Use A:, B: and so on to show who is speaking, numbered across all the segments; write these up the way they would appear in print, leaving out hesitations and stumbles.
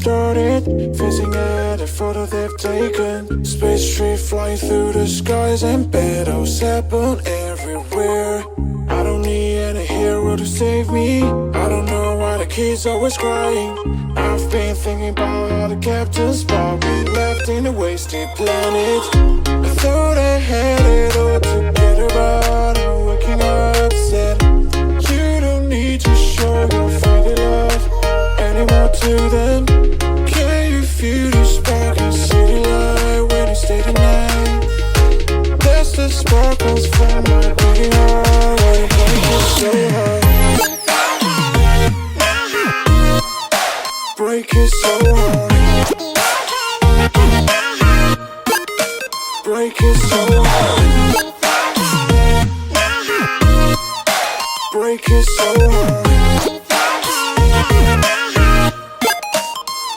A: started, facing at a photo they've taken. Space tree flying through the skies and battles happen everywhere. I don't need any hero to save me. I don't know why the kid's always crying. I've been thinking about how the captain's spot we left in a wasted planet. I thought I had it all together, but I'm waking up sad. You don't need to show your faded love anymore to them. Can you feel the spark in city light when you stay the night? That's the sparkles from my beating heart when it breaks so hard. Break it so hard. Break it so hard. Break it so hard.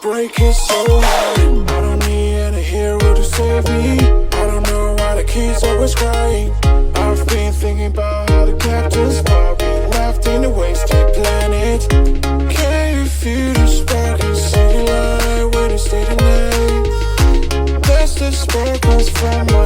A: Break it so hard. I don't need any hero to save me. I don't know why the kid's always crying. I've been thinking about how the captain's spot we left in a wasted planet. Can you feel the spark in city light when you stay the night? That's the sparkles from my